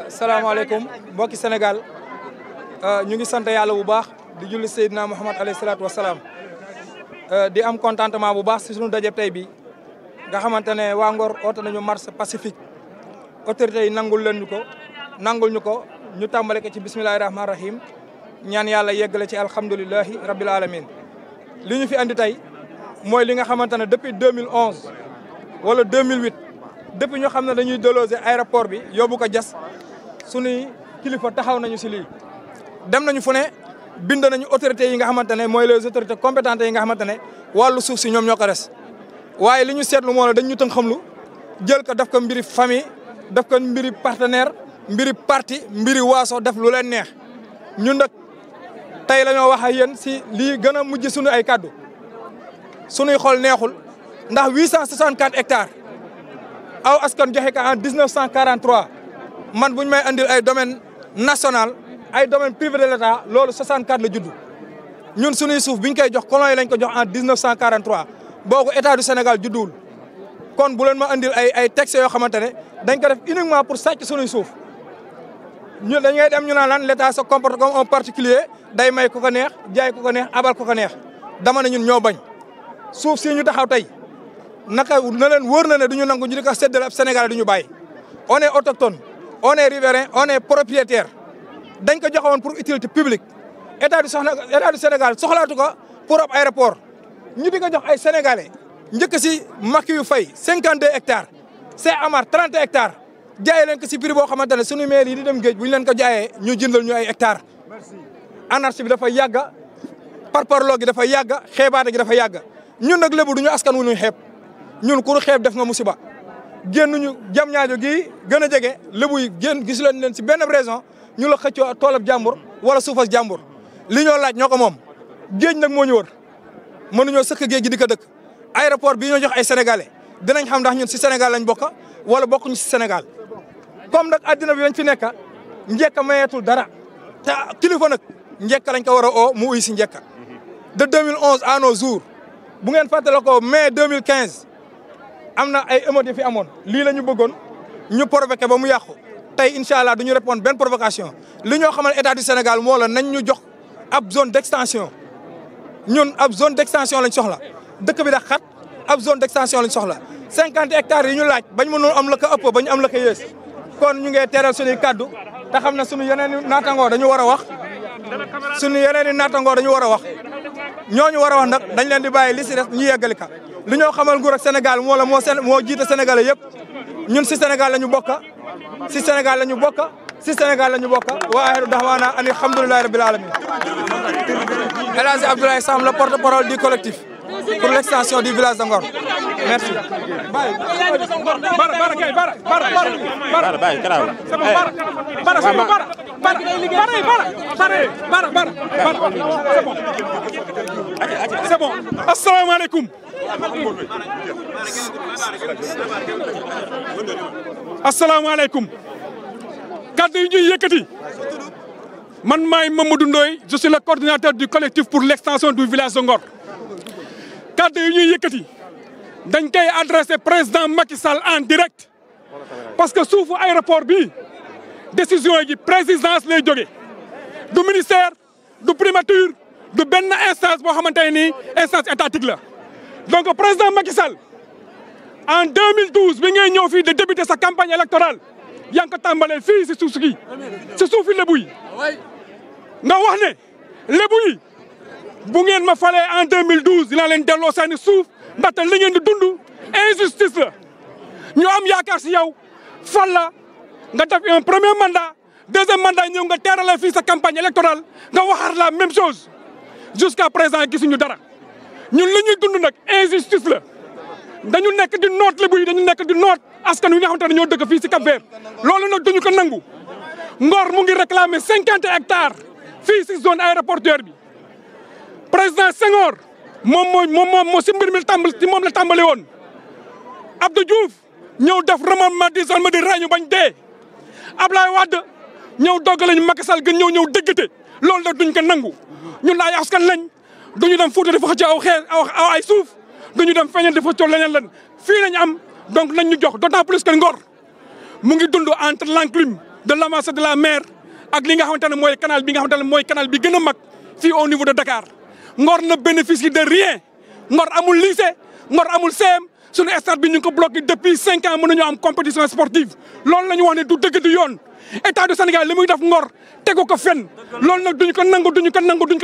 salaamaaleykum mbokki Sénégal ñu ngi sant yàlla bu baax di julli Seydina Muhammad alayhi salaatu wa salaam di am contentement bu baax si suñu daje tey bi nga xamante ne waa Ngor oote nañu marche pacifique autorités yi nangul ñu ko ñu tàmbale ko ci bismillahi rahmaani rahim ñaan yàlla yeggale ci alhamdulilahi rabbil alamin li ñu fi andi tey mooy li nga xamante ne depuis 2011 wala 2008 depuis ñu xam ne dañuy déloger aéroport bi yóbbu ko Diass suñuy kilifa taxaw nañu si lii dem nañu fu ne bind nañu autorités yi nga xamante ne mooy les autorités compétentes yi nga xamante ne wàllu suuf si ñoom ñoo ko des waaye li ñu seetlu moo la dañ ñu tënk xamlu jël ko def ko mbiri famille def ko mbiri partenaire mbiri parti mbiri waaso def lu leen neex ñun nag tey la ñoo wax ak yéen si lii gën a mujj suñu ay kaddu suñuy xol neexul ndax 864 hectares aw askan joxe ko en 1943 man buñ may andil ay domaine national ay domaine privé de l'État loolu 64 la judd ñun suñuy suuf biñ koy jox colon yi lañ ko jox en 1943 boobu état du Sénégal judduwul kon bu leen ma andil ay textes yoo xamante ne dañ ko def uniquement pour sàcc suñuy suuf ñun dañuy dem ñu naan lan l'État se comporte comme un particulier day may ku ko neex jaay ku ko neex abal ku ko neex dama ne ñun ñoo bañ suuf si ñu taxaw tey naka na leen wóor na ne du ñu nangu ñu di ko séddale ab Sénégalais du ñu bàyyi on est autochtone on est riverain on est propriétaire dañ ko joxewoon pour utilité publique état du Sénégal soxlaatu ko pour ab aéroport ñu di ko jox ay sénégalais njëkk si Macky yu fay 52 hectares c'est Amar 30 hectares jaayee leen ko si prix boo xamante ne suñu maire yi di dem géej bu ñu leen ko jaayee ñu jëndal ñu ay hectares. anarchie bi dafa yàgg parparloo gi dafa yàgg xeebaate gi dafa yàgg ñun nag lébu du ñu askan wu ñuy xeeb ñun ku ñu xeeb def nga musiba génnuñu jam ñaajo gii gën a jege lébu yi génn gis leen si benn raison ñu la xëccoo toolab jàmbur wala suufas jàmbur li ñoo laaj ñoo ko moom géej nag moo ñu wër mënuñoo sëkk géej gi di ko dëkk aéroport bii ñoo jox ay sénégalais dinañ xam ndax ñun si Sénégal lañ bokk wala bokkuñu si Sénégal comme nag addina bi lañ fi nekk njëkk a mayeetul dara te kilifa nag njëkk lañ ko war a oo mu uy si njëkk de 2011 à nos jours bu ngeen fàttale ko mai 2015 am na ay émeutes fi amoon lii la ñu bëggoon ñu provoqué ba mu yàqu tey incha allah du ñu répondre benn provocation li ñoo xamal état du Sénégal moo la nañ ñu jox ab zone d'extension ñun ab zone d'extension lañ soxla dëkk bi da xat ab zone d'extension lañ soxla 50 hectares yi ñu laaj bañ mënoon am la ko ëpp bañ am la ko yées kon ñu ngi teeral suñuy kaddu te xam ne suñu yeneen i naatangoo dañu war a wax suñu yeneen i naatangoo dañu war a wax ñooñu war a wax nag dañ leen di bàyyi li si des ñu yeggali ka li ñoo xamal nguur ak Sénégal moo jiite Sénégalais yëpp ñun si Sénégal la ñu bokk si Sénégal la ñu bokk si Sénégal la ñu bokk wa axiru daxwaana ani alhamdulillahi rabbil alamin El Hadji Abdoulaye Sam le porte-parole du collectif pour l'extension du village de Ngor merci. C'est bon. Asalaamaaleykum. Asalaamaaleykum. kaddu yi ñuy yëkkati man maay Mamadou Ndoye je suis le coordinateur du collectif pour l'extension du village de Ngor. kaddu yi ñuy yëkkati dañ koy adressé président Macky Sall en direct parce que suufu aéroport bi décision yi présidence lay jógee du ministère du primature du benn instance boo xamante ne nii instance étatique la. donc président Macky Sall en 2012 bi ngay ñëw fii de débuter sa campagne électorale yaa ngi ko tàmbalee fii si suuf si si suufi lébu yi nga wax ne lébu yi bu ngeen ma falee en 2012 dinaa leen delloo seeni suuf ndaxte li ngeen di dund injustice la ñu am yaakaar si yow fal la nga def un premier mandat deuxième mandat ñëw nga teerale fii sa campagne électorale nga waxaat la même chose jusqu'à présent gisuñu dara ñun li ñuy dund nag injustice la dañu nekk di noot lébu yi dañu nekk di noot askan wi nga xamante ne ñoo dëkk fii si Cap-Vert loolu nag duñu ko nangu Ngor mu ngi réclamer 50 hectares fii si zone aéroportuaire bi président Senghor moom si mbir mi ci moom la tàmbali woon Abdou Diouf ñëw def remaniement di zone di rey ñu bañ dee Ablaye Wade ñëw doggale ñu Macky Sall gën ñëw déggate loolu nag duñ ko nangu ñun ay askan lañ duñu dem Fuuta dafa xëcc aw ay suuf dañu dem feeñal dafa toll leneen lan fii lañu am donc nañ ñu jox d'autant plus que Ngor mu ngi dund entre l'enclume de l'avancée de la mer ak li nga xamante ne mooy canal bi nga xamante ne mooy canal bi gën a mag fii au niveau de Dakar Ngor ne bénéficie de rien Ngor amul lycée Ngor amul CM suñu stade bi ñu ngi ko bloqué depuis 5 ans mënuñu am compétition sportive loolu la ñu wax ne du dëgg du yoon état du Sénégal li muy def Ngor tegu ko fenn loolu nag duñu ko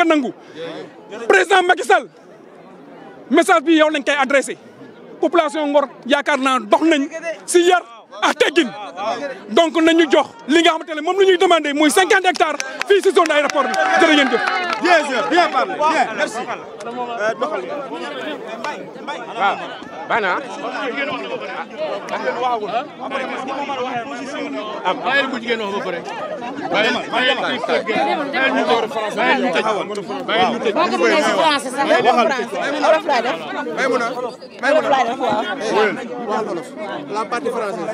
nangu président Macky Sall message bi yow lañ koy adressé population Ngor yaakaar naa dox nañ si yar ak teggin donc nañu jox li nga xamante ne moom la ñuy demandé muy 50 hectares fii si zone aéroport bi jërë ngeen jëf. Bien sûr, bien parlé, bien, merci. Waaw, bana. bàyyi bu jigéen wax ba pare. La partie française.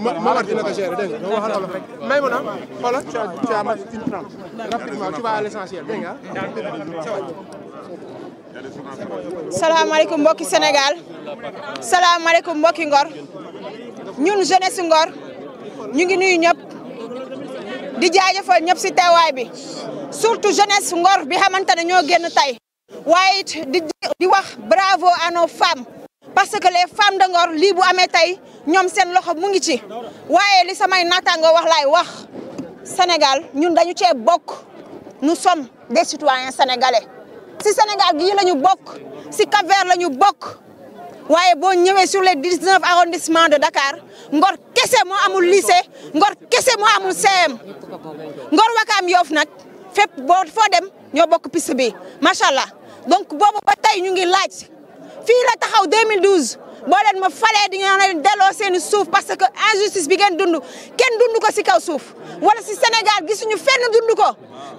Mamar dina ko gérer dégg nga waxal wolof rek. Maïmouna, xoolal tu as une trente. Rapidement, tu vas à l'essentiel dégg nga. salaamaaleykum mbokki Sénégal salaamaaleykum mbokki Ngor ñun jeunesse Ngor ñu ngi nuyu ñëpp di jaajëfal ñëpp si teewaay bi surtout jeunesse Ngor bi xamante ne ñoo génn tey waaye it di wax bravo à nos femmes parce que les femmes de Ngor lii bu amee tey ñoom seen loxo mu ngi ci waaye li samay naataango wax laay wax Sénégal ñun dañu cee bokk nous sommes des citoyens sénégalais si Sénégal gii la ñu bokk si Cap-Vert la ñu bokk waaye boo ñëwee sur les 19 arrondissements de Dakar Ngor kese moo amul lycée Ngor kese moo amul CM Ngor Wakaam Yoff nag fépp boo foo dem ñoo bokk piste bi macha allah donc boobu ba tey ñu ngi laaj fii la taxaw 2012 boo leen ma falee di nga leen delloo seeni suuf parce que injustice bi ngeen dund kenn dund ko si kaw suuf wala si Sénégal gisuñu fenn dund ko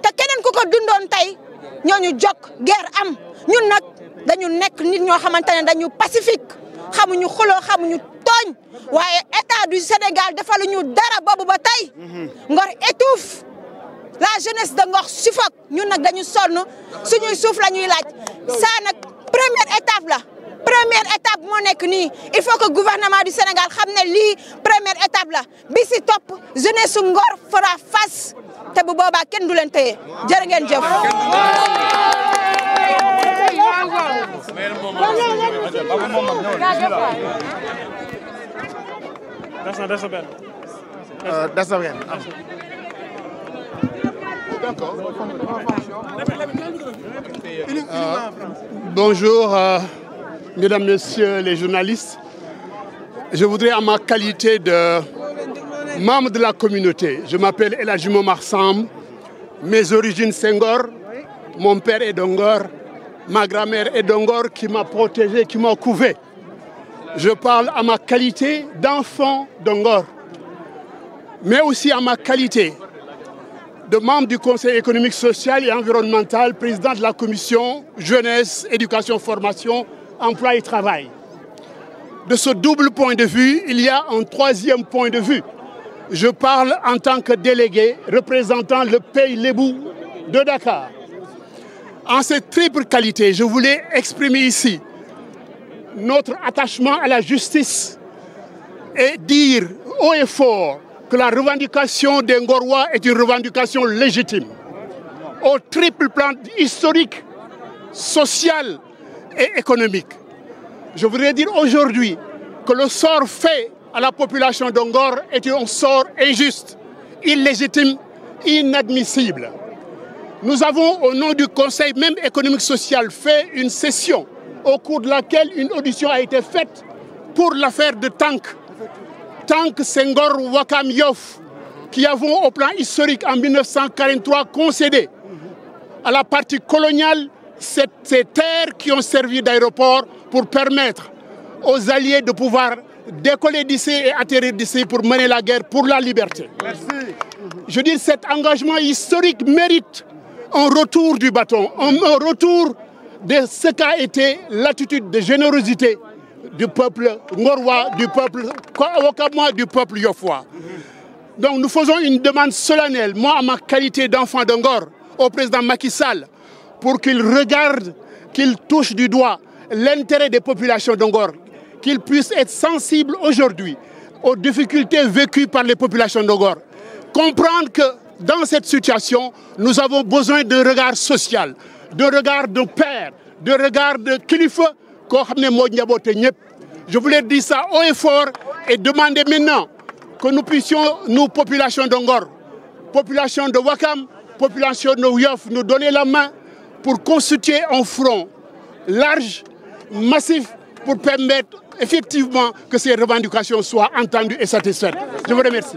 te keneen ku ko dundoon tey ñooñu jokk guerre am ñun nag dañu nekk nit ñoo xamante ne dañu pacifique xamuñu xuloo xamuñu tooñ waaye état du Sénégal defaluñu dara boobu ba tey Ngor étouffe la jeunesse de Ngor suffoque ñun nag dañu sonn suñuy suuf la ñuy laaj ça nag première étape moo nekk nii il faut que gouvernement du Sénégal xam ne lii première étape la bi si topp jeunesse su Ngor fera face te bu boobaa kenn du leen téye jërë ngeen jëf. Bonjour, mesdames, messieurs les journalistes. Je voudrais, en ma qualité de membre de la communauté, je m'appelle El Hadji Momar Samb, mes origines c'est Ngor, mon père est de Ngor, ma grand-mère est de Ngor qui m'a protégé, qui m'a couvé. Je parle à ma qualité d'enfant de Ngor, mais aussi à ma qualité de membre du Conseil économique, social et environnemental, président de la commission jeunesse, éducation, formation, emploi et travail. De ce double point de vue, il y a un troisième point de vue. Je parle en tant que délégué représentant le Pays Lébou de Dakar. En cette triple qualité, je voulais exprimer ici notre attachement à la justice et dire haut et fort que la revendication des Ngorois est une revendication légitime, au triple plan historique, social et économique. Je voudrais dire aujourd'hui que le sort fait à la population de Ngor est un sort injuste, illégitime, inadmissible. Nous avons, au nom du Conseil même économique social, fait une session au cours de laquelle une audition a été faite pour l'affaire de Tank Senghor Wakam Yoff, qui avons au plan historique en 1943 concédé à la partie coloniale ces terres qui ont servi d'aéroport pour permettre aux Alliés de pouvoir décoller d'ici et atterrir d'ici pour mener la guerre pour la liberté. Merci. Je dis que cet engagement historique mérite un retour du bâton, un retour de ce qu'a été l'attitude de générosité du peuple ngorois, du peuple wakamois, du peuple yoffois. Donc nous faisons une demande solennelle, moi à ma qualité d'enfant de Ngor, au président Macky Sall, pour qu'il regarde, qu'il touche du doigt l'intérêt des populations de Ngor, qu'ils puissent être sensibles aujourd'hui aux difficultés vécues par les populations de Ngor. Comprendre que dans cette situation, nous avons besoin d'un regard social, d'un regard de père, d'un regard de kilifa. Je voulais dire ça haut et fort et demander maintenant que nous puissions, nous, population de Ngor, population de Wakam, population de Yoff, nous donner la main pour constituer un front large, massif, pour permettre effectivement que ces revendications soient entendues et satisfaites. Je vous remercie.